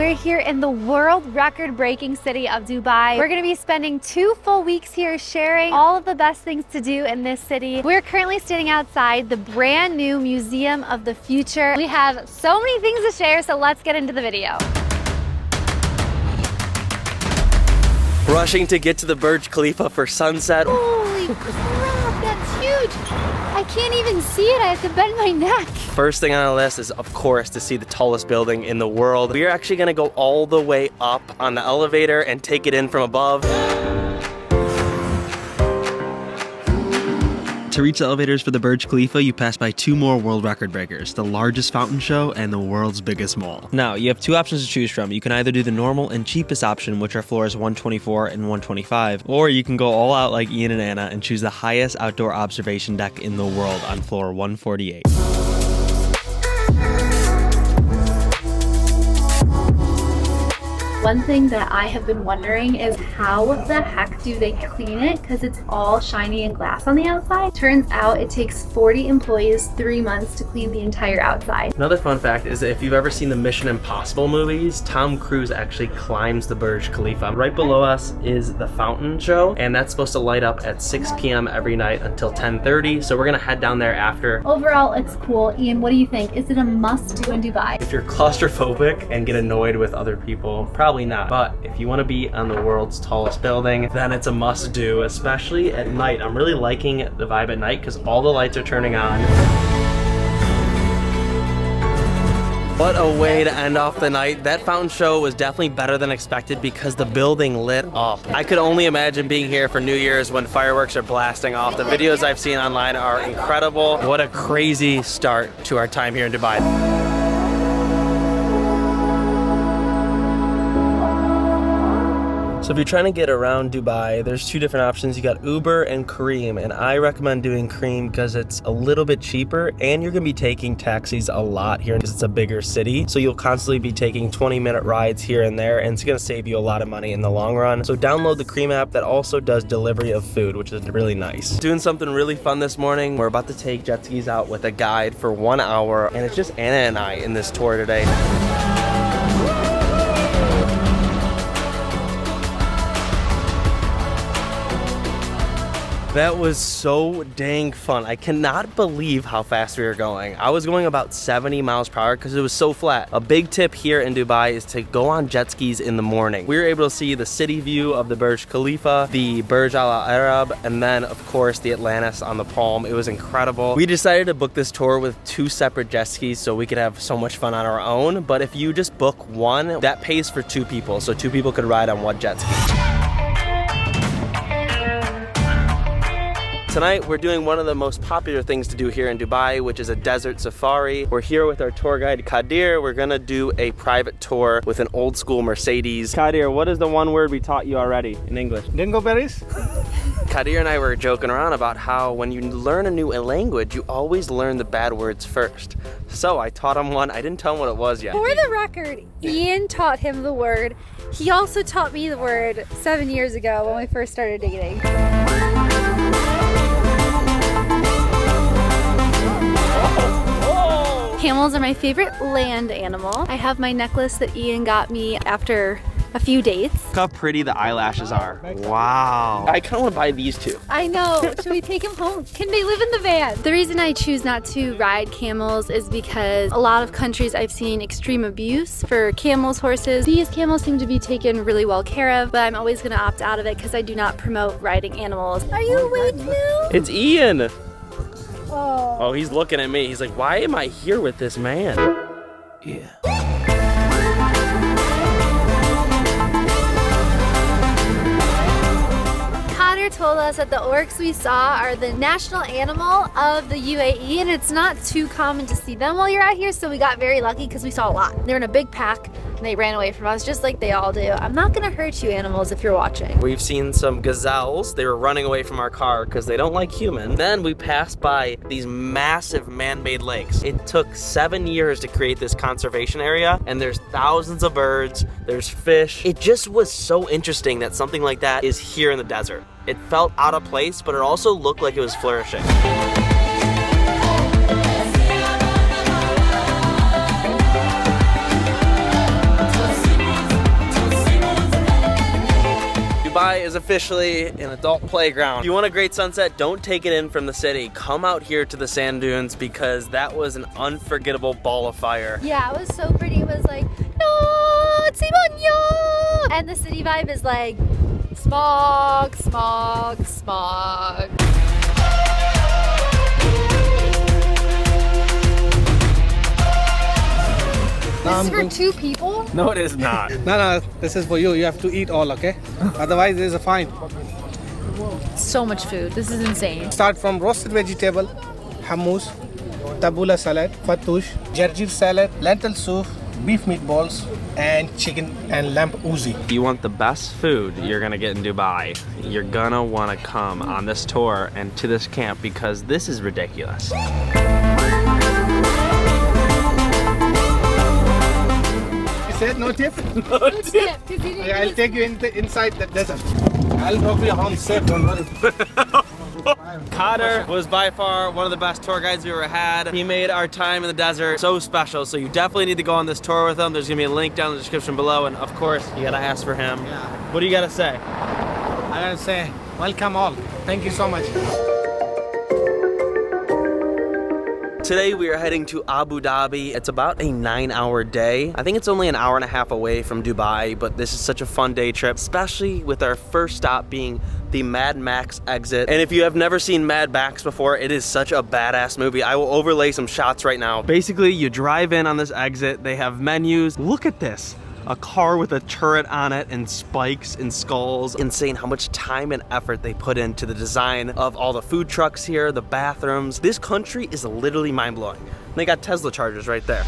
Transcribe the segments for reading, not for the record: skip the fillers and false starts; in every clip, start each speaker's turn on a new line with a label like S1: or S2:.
S1: We're here in the world record-breaking city of Dubai. We're gonna be spending 2 full weeks here sharing all of the best things to do in this city. We're currently standing outside the brand new Museum of the Future. We have so many things to share, so let's get into the video.
S2: Rushing to get to the Burj Khalifa for sunset.
S1: Holy crap, that's huge. I can't even see it, I have to bend my neck.
S2: First thing on our list is, of course, to see the tallest building in the world. We are actually gonna go all the way up on the elevator and take it in from above. To reach the elevators for the Burj Khalifa, you pass by 2 more world record breakers, the largest fountain show and the world's biggest mall. Now, you have 2 options to choose from. You can either do the normal and cheapest option, which are floors 124 and 125, or you can go all out like Ian and Anna and choose the highest outdoor observation deck in the world on floor 148.
S1: One thing that I have been wondering is how the heck do they clean it? Because it's all shiny and glass on the outside. Turns out it takes 40 employees 3 months to clean the entire outside.
S2: Another fun fact is that if you've ever seen the Mission Impossible movies, Tom Cruise actually climbs the Burj Khalifa. Right below us is the fountain show, and that's supposed to light up at 6 p.m. every night until 10:30. So we're gonna head down there after.
S1: Overall, it's cool. Ian, what do you think? Is it a must-do in Dubai?
S2: If you're claustrophobic and get annoyed with other people, probably not. But if you want to be on the world's tallest building, then it's a must-do, especially at night. I'm really liking the vibe at night because all the lights are turning on. What a way to end off the night. That fountain show was definitely better than expected because the building lit up. I could only imagine being here for New Year's when fireworks are blasting off. The videos I've seen online are incredible. What a crazy start to our time here in Dubai. So if you're trying to get around Dubai, there's 2 different options. You got Uber and Careem, and I recommend doing Careem because it's a little bit cheaper and you're gonna be taking taxis a lot here because it's a bigger city. So you'll constantly be taking 20-minute rides here and there, and it's gonna save you a lot of money in the long run. So download the Careem app that also does delivery of food, which is really nice. Doing something really fun this morning. We're about to take jet skis out with a guide for 1 hour, and it's just Anna and I in this tour today. That was so dang fun. I cannot believe how fast we were going. I was going about 70 miles per hour because it was so flat. A big tip here in Dubai is to go on jet skis in the morning. We were able to see the city view of the Burj Khalifa, the Burj Al Arab, and then of course the Atlantis on the palm. It was incredible. We decided to book this tour with 2 separate jet skis so we could have so much fun on our own. But if you just book one, that pays for 2 people. So 2 people could ride on 1 jet ski. Tonight, we're doing one of the most popular things to do here in Dubai, which is a desert safari. We're here with our tour guide, Kadir. We're gonna do a private tour with an old school Mercedes. Kadir, what is the one word we taught you already in English?
S3: Dingleberries?
S2: Kadir and I were joking around about how when you learn a new language, you always learn the bad words first. So I taught him one. I didn't tell him what it was yet.
S4: For the record, Ian taught him the word. He also taught me the word 7 years ago when we first started dating.
S1: Camels are my favorite land animal. I have my necklace that Ian got me after a few dates.
S2: Look how pretty the eyelashes are. Wow. I kind of want to buy these 2.
S4: I know. Should we take him home? Can they live in the van?
S1: The reason I choose not to ride camels is because a lot of countries I've seen extreme abuse for camels, horses. These camels seem to be taken really well care of, but I'm always going to opt out of it because I do not promote riding animals.
S4: Are you awake now?
S2: It's Ian.
S4: Oh.
S2: Oh, he's looking at me. He's like, why am I here with this man? Yeah.
S1: Connor told us that the orcs we saw are the national animal of the UAE, and it's not too common to see them while you're out here, so we got very lucky because we saw a lot. They're in a big pack and they ran away from us just like they all do. I'm not gonna hurt you, animals, if you're watching.
S2: We've seen some gazelles. They were running away from our car because they don't like humans. Then we passed by these massive man-made lakes. It took 7 years to create this conservation area, and there's thousands of birds, there's fish. It just was so interesting that something like that is here in the desert. It felt out of place, but it also looked like it was flourishing. is officially an adult playground. If you want a great sunset, don't take it in from the city. Come out here to the sand dunes because that was an unforgettable ball of fire.
S1: Yeah, it was so pretty. It was like, no, Simonyo! And the city vibe is like, smog, smog, smog. This is for 2 people?
S2: No, it is not.
S3: No, this is for you. You have to eat all, okay? Otherwise, there's a fine.
S1: So much food. This is insane.
S3: Start from roasted vegetable, hummus, tabbouleh salad, fattoush, jarjir salad, lentil soup, beef meatballs, and chicken and lamb uzi.
S2: If you want the best food you're gonna get in Dubai, you're gonna wanna come on this tour and to this camp because this is ridiculous.
S3: Said no tip?
S2: No tip.
S3: Okay, I'll take you inside the desert. I'll drop you home safe, don't worry.
S2: Kader was by far one of the best tour guides we ever had. He made our time in the desert so special, so you definitely need to go on this tour with him. There's gonna be a link down in the description below, and of course, you gotta ask for him.
S3: Yeah.
S2: What do you gotta say?
S3: I gotta say, welcome all. Thank you so much.
S2: Today we are heading to Abu Dhabi. It's about a 9-hour day. I think it's only an hour and a half away from Dubai, but this is such a fun day trip, especially with our first stop being the Mad Max exit. And if you have never seen Mad Max before, it is such a badass movie. I will overlay some shots right now. Basically, you drive in on this exit. They have menus. Look at this. A car with a turret on it and spikes and skulls. Insane how much time and effort they put into the design of all the food trucks here, the bathrooms. This country is literally mind-blowing. They got Tesla chargers right there.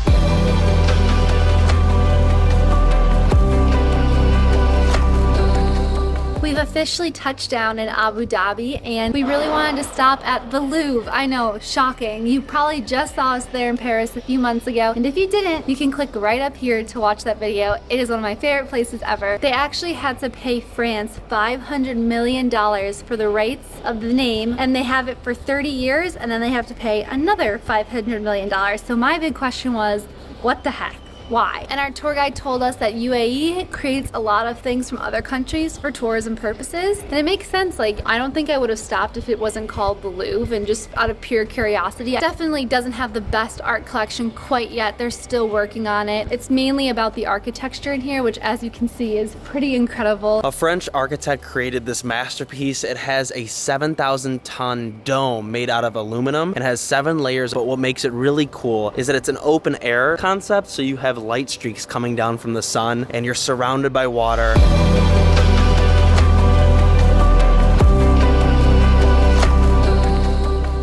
S1: We've officially touched down in Abu Dhabi and we really wanted to stop at the Louvre. I know, shocking. You probably just saw us there in Paris a few months ago, and if you didn't, you can click right up here to watch that video. It is one of my favorite places ever. They actually had to pay France $500 million for the rights of the name, and they have it for 30 years, and then they have to pay another $500 million. So my big question was, what the heck? Why? And our tour guide told us that UAE creates a lot of things from other countries for tourism purposes. And it makes sense. Like, I don't think I would have stopped if it wasn't called the Louvre, and just out of pure curiosity. It definitely doesn't have the best art collection quite yet. They're still working on it. It's mainly about the architecture in here, which as you can see is pretty incredible.
S2: A French architect created this masterpiece. It has a 7,000-ton dome made out of aluminum and has 7 layers. But what makes it really cool is that it's an open air concept, so you have light streaks coming down from the sun and you're surrounded by water.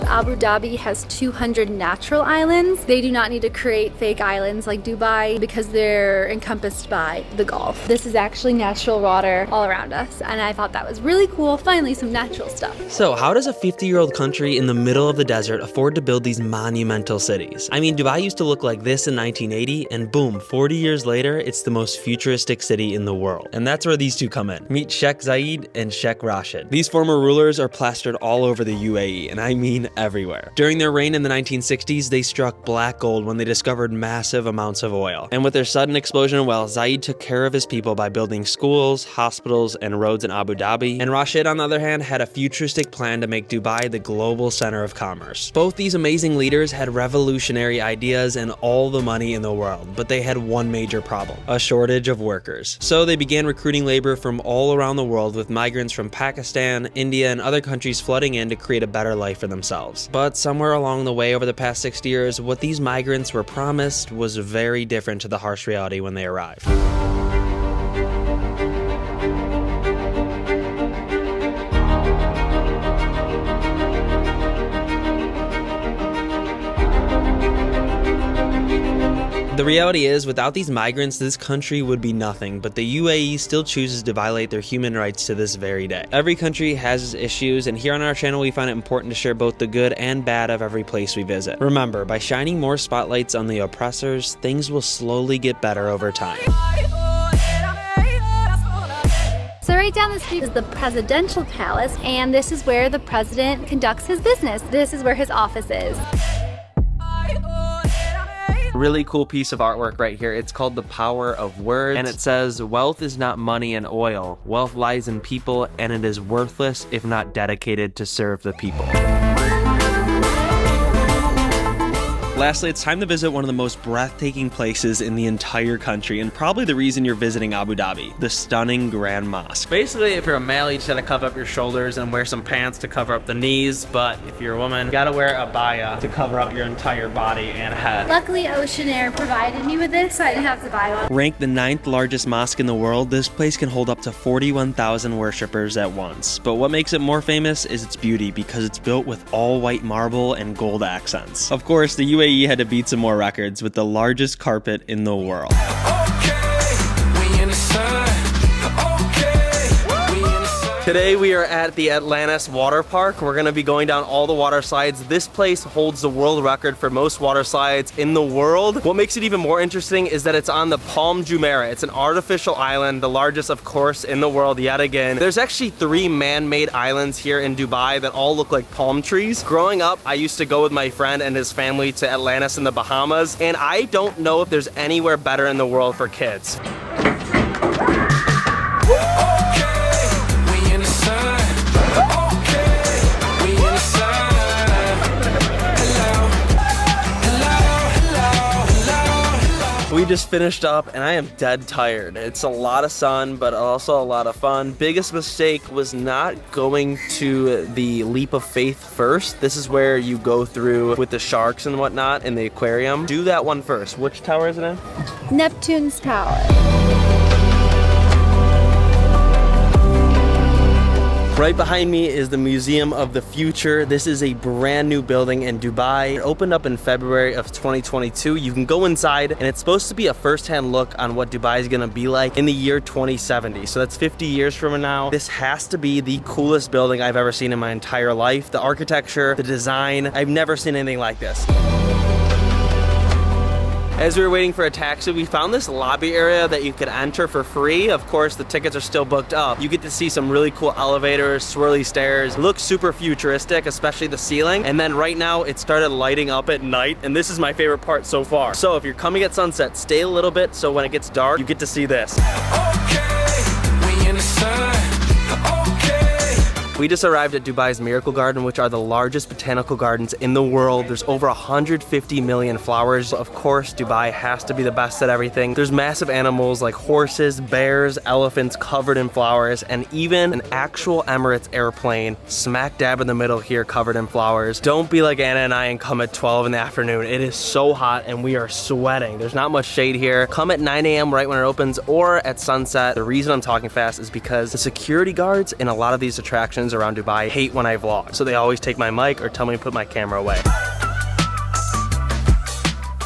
S1: Abu Dhabi has 200 natural islands. They do not need to create fake islands like Dubai because they're encompassed by the Gulf. This is actually natural water all around us, and I thought that was really cool. Finally, some natural stuff.
S2: So how does a 50-year-old country in the middle of the desert afford to build these monumental cities? I mean, Dubai used to look like this in 1980, and boom, 40 years later, it's the most futuristic city in the world. And that's where these two come in. Meet Sheikh Zayed and Sheikh Rashid. These former rulers are plastered all over the UAE, and I mean everywhere. During their reign in the 1960s, they struck black gold when they discovered massive amounts of oil. And with their sudden explosion of wealth, Zayed took care of his people by building schools, hospitals, and roads in Abu Dhabi. And Rashid, on the other hand, had a futuristic plan to make Dubai the global center of commerce. Both these amazing leaders had revolutionary ideas and all the money in the world, but they had one major problem: a shortage of workers. So they began recruiting labor from all around the world, with migrants from Pakistan, India, and other countries flooding in to create a better life for themselves. But somewhere along the way over the past 60 years, what these migrants were promised was very different to the harsh reality when they arrived. The reality is, without these migrants, this country would be nothing, but the UAE still chooses to violate their human rights to this very day. Every country has its issues, and here on our channel we find it important to share both the good and bad of every place we visit. Remember, by shining more spotlights on the oppressors, things will slowly get better over time.
S1: So right down the street is the presidential palace, and this is where the president conducts his business. This is where his office is.
S2: Really cool piece of artwork right here. It's called The Power of Words, and it says, "Wealth is not money and oil. Wealth lies in people, and it is worthless if not dedicated to serve the people." Lastly, it's time to visit one of the most breathtaking places in the entire country, and probably the reason you're visiting Abu Dhabi, the stunning Grand Mosque. Basically, if you're a male, you just gotta cover up your shoulders and wear some pants to cover up the knees, but if you're a woman, you gotta wear a baya to cover up your entire body and head.
S4: Luckily, Ocean Air provided me with this, so I didn't have to buy one.
S2: Ranked the 9th largest mosque in the world, this place can hold up to 41,000 worshippers at once. But what makes it more famous is its beauty, because it's built with all white marble and gold accents. Of course, the UAE had to beat some more records with the largest carpet in the world. Today we are at the Atlantis Waterpark. We're gonna be going down all the water slides. This place holds the world record for most water slides in the world. What makes it even more interesting is that it's on the Palm Jumeirah. It's an artificial island, the largest, of course, in the world yet again. There's actually 3 man-made islands here in Dubai that all look like palm trees. Growing up, I used to go with my friend and his family to Atlantis in the Bahamas, and I don't know if there's anywhere better in the world for kids. We just finished up and I am dead tired. It's a lot of sun, but also a lot of fun. Biggest mistake was not going to the leap of faith first. This is where you go through with the sharks and whatnot in the aquarium. Do that one first. Which tower is it in?
S4: Neptune's Tower.
S2: Right behind me is the Museum of the Future. This is a brand new building in Dubai. It opened up in February of 2022. You can go inside and it's supposed to be a first-hand look on what Dubai is gonna be like in the year 2070. So that's 50 years from now. This has to be the coolest building I've ever seen in my entire life. The architecture, the design, I've never seen anything like this. As we were waiting for a taxi, we found this lobby area that you could enter for free. Of course, the tickets are still booked up. You get to see some really cool elevators, swirly stairs. It looks super futuristic, especially the ceiling. And then right now, it started lighting up at night, and this is my favorite part so far. So if you're coming at sunset, stay a little bit so when it gets dark, you get to see this. We just arrived at Dubai's Miracle Garden, which are the largest botanical gardens in the world. There's over 150 million flowers. Of course, Dubai has to be the best at everything. There's massive animals like horses, bears, elephants covered in flowers, and even an actual Emirates airplane smack dab in the middle here covered in flowers. Don't be like Anna and I and come at 12 in the afternoon. It is so hot and we are sweating. There's not much shade here. Come at 9 a.m. right when it opens or at sunset. The reason I'm talking fast is because the security guards in a lot of these attractions around Dubai hate when I vlog, so they always take my mic or tell me to put my camera away.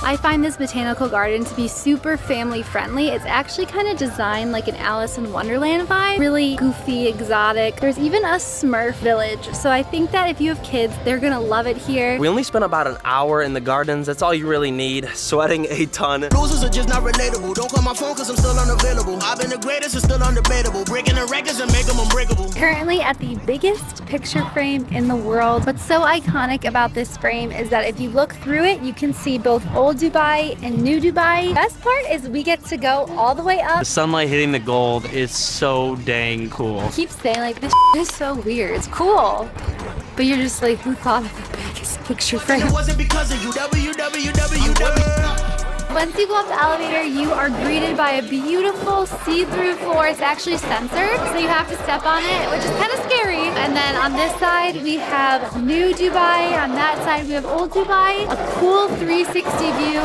S4: I find this botanical garden to be super family friendly. It's actually kind of designed like an Alice in Wonderland vibe. Really goofy, exotic. There's even a Smurf village. So I think that if you have kids, they're gonna love it here.
S2: We only spent about an hour in the gardens. That's all you really need. Sweating a ton.
S5: Losers are just not relatable. Don't call my phone cause I'm still unavailable. I've been the greatest, it's still undebatable. Breaking the records and make them unbreakable.
S4: Currently at the biggest picture frame in the world. What's so iconic about this frame is that if you look through it, you can see both old Dubai and new Dubai. Best part is we get to go all the way up.
S2: The sunlight hitting the gold is so dang cool.
S4: I keep saying like this is so weird. It's cool. But you're just like, who thought of the biggest picture frame?
S5: It wasn't because of you.
S4: Once you go up the elevator, you are greeted by a beautiful see-through floor. It's actually censored, so you have to step on it, which is kind of scary. And then on this side, we have new Dubai. On that side, we have old Dubai. A cool 360 view.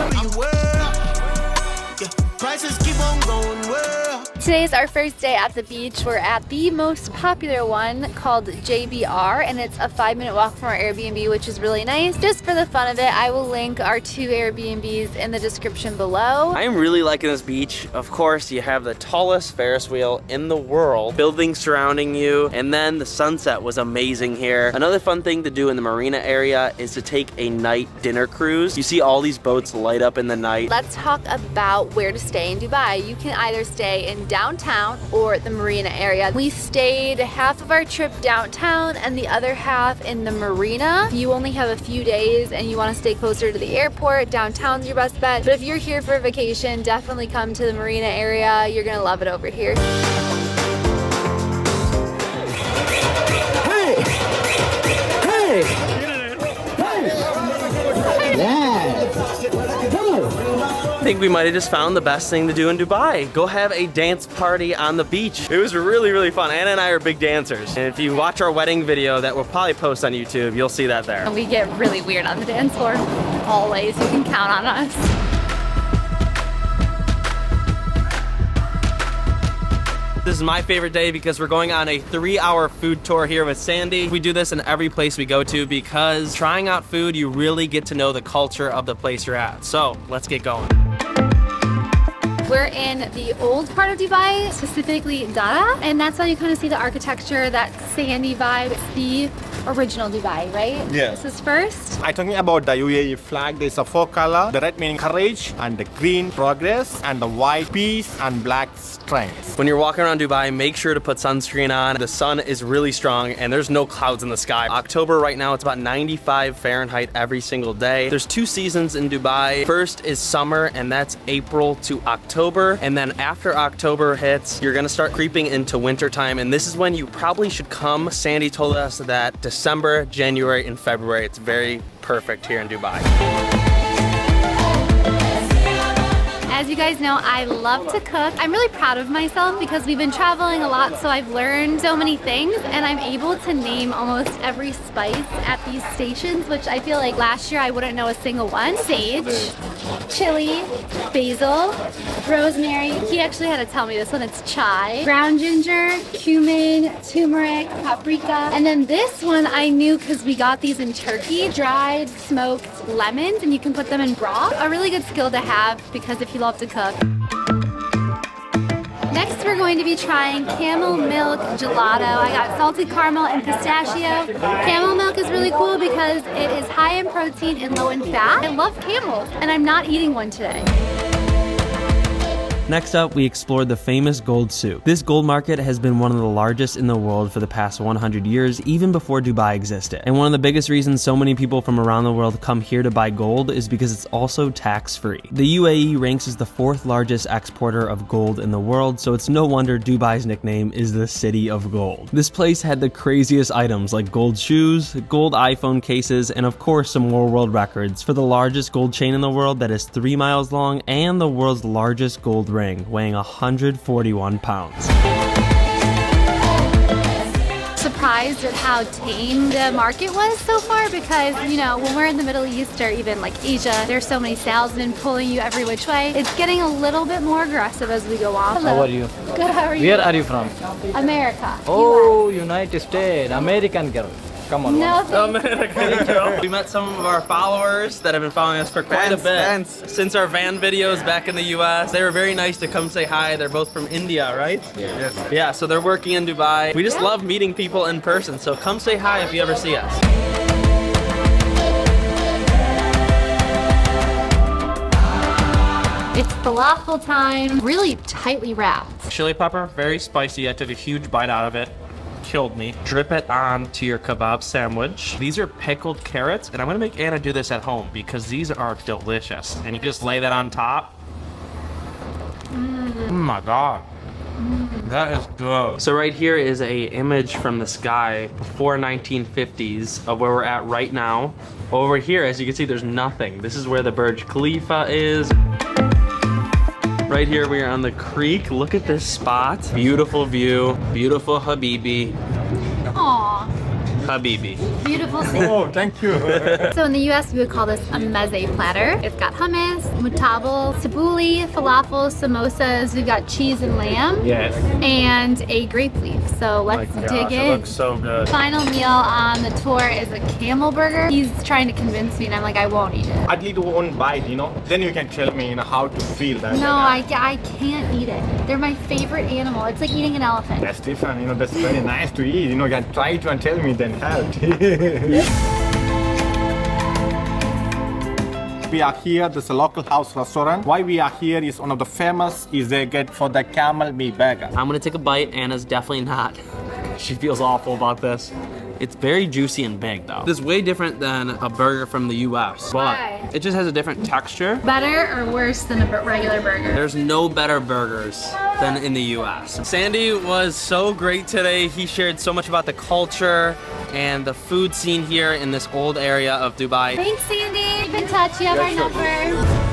S5: Prices keep on going well.
S4: Today is our first day at the beach. We're at the most popular one called JBR, and it's a 5-minute walk from our Airbnb, which is really nice. Just for the fun of it, I will link our 2 Airbnbs in the description below.
S2: I am really liking this beach. Of course, you have the tallest Ferris wheel in the world, buildings surrounding you, and then the sunset was amazing here. Another fun thing to do in the marina area is to take a night dinner cruise. You see all these boats light up in the night.
S4: Let's talk about where to stay in Dubai. You can either stay in
S1: downtown or the marina area. We stayed half of our trip downtown and the other half in the marina. If you only have a few days and you want to stay closer to the airport, downtown's your best bet. But if you're here for a vacation, definitely come to the marina area. You're gonna love it over here.
S2: I think we might have just found the best thing to do in Dubai. Go have a dance party on the beach. It was really, really fun. Anna and I are big dancers. And if you watch our wedding video that we'll probably post on YouTube, you'll see that there.
S1: We get really weird on the dance floor. Always, you can count on us.
S2: This is my favorite day because we're going on a 3-hour food tour here with Sandy. We do this in every place we go to because trying out food, you really get to know the culture of the place you're at. So let's get going.
S1: We're in the old part of Dubai, specifically Dara, and that's how you kind of see the architecture, that sandy vibe. It's the original Dubai, right?
S6: Yeah.
S1: This is first.
S6: I'm talking about the UAE flag. There's a 4 color, the red meaning courage, and the green progress, and the white peace, and black strength.
S2: When you're walking around Dubai, make sure to put sunscreen on. The sun is really strong and there's no clouds in the sky. October right now, it's about 95 Fahrenheit every single day. There's 2 seasons in Dubai. First is summer, and that's April to October. And then after October hits, you're gonna start creeping into winter time. And this is when you probably should come. Sandy told us that December, January, and February, it's very perfect here in Dubai.
S1: As you guys know, I love to cook. I'm really proud of myself because we've been traveling a lot, so I've learned so many things, and I'm able to name almost every spice at these stations, which I feel like last year I wouldn't know a single one. Sage, chili, basil, rosemary. He actually had to tell me this one. It's chai, ground ginger, cumin, turmeric, paprika. And then this one I knew because we got these in Turkey, dried smoked lemons, and you can put them in broth. A really good skill to have because if you love to cook. Next, we're going to be trying camel milk gelato. I got salted caramel and pistachio. Camel milk is really cool because it is high in protein and low in fat. I love camels, and I'm not eating one today.
S2: Next up, we explored the famous gold souk. This gold market has been one of the largest in the world for the past 100 years, even before Dubai existed. And one of the biggest reasons so many people from around the world come here to buy gold is because it's also tax-free. The UAE ranks as the 4th largest exporter of gold in the world, so it's no wonder Dubai's nickname is the City of Gold. This place had the craziest items like gold shoes, gold iPhone cases, and of course some more world records for the largest gold chain in the world that is 3 miles long and the world's largest gold ring, weighing 141 pounds.
S1: Surprised at how tame the market was so far because, you know, when we're in the Middle East or even like Asia, there's so many salesmen pulling you every which way. It's getting a little bit more aggressive as we go on. Hello.
S7: How are you?
S1: Good, how are you?
S7: Where are you from?
S1: America.
S7: Oh, United States, American girl. Come on.
S1: No, thanks.
S2: We met some of our followers that have been following us for quite a bit. Since our van videos back in the US. They were very nice to come say hi. They're both from India, right?
S6: Yes.
S2: Yeah, so they're working in Dubai. We just love meeting people in person, so come say hi if you ever see us.
S1: It's falafel time. Really tightly wrapped.
S2: Chili pepper, very spicy. I took a huge bite out of it. Killed me. Drip it onto your kebab sandwich. These are pickled carrots, and I'm gonna make Anna do this at home because these are delicious. And you just lay that on top. Oh my God. That is good. So right here is a image from the sky before 1950s of where we're at right now. Over here, as you can see, there's nothing. This is where the Burj Khalifa is. Right here, we are on the creek. Look at this spot. Beautiful view. Beautiful Habibi.
S1: Aww.
S2: Habibi.
S1: Beautiful scene.
S6: Oh, thank you.
S1: So in the US, we would call this a meze platter. It's got hummus, mutabal, tabbouleh, falafel, samosas. We've got cheese and lamb.
S2: Yes.
S1: And a grape leaf. So let's dig in.
S2: It looks so good.
S1: Final meal on the tour is a camel burger. He's trying to convince me, and I'm like, I won't eat it.
S6: At least one bite, you know. Then you can tell me, you know, how to feel that.
S1: No, I can't eat it. They're my favorite animal. It's like eating an elephant.
S6: That's different, you know. That's very nice to eat. You know, you can try to and tell me then help. We are here. This is a local house restaurant. Why we are here is one of the famous is they get for the camel meat burger.
S2: I'm gonna take a bite. Anna's definitely not. She feels awful about this. It's very juicy and big though. This is way different than a burger from the US, but
S1: Why?
S2: it just has a different texture.
S1: Better or worse than a regular burger?
S2: There's no better burgers than in the US. Sandy was so great today. He shared so much about the culture and the food scene here in this old area of Dubai.
S1: Thanks, Sandy. Keep in touch. You have our number.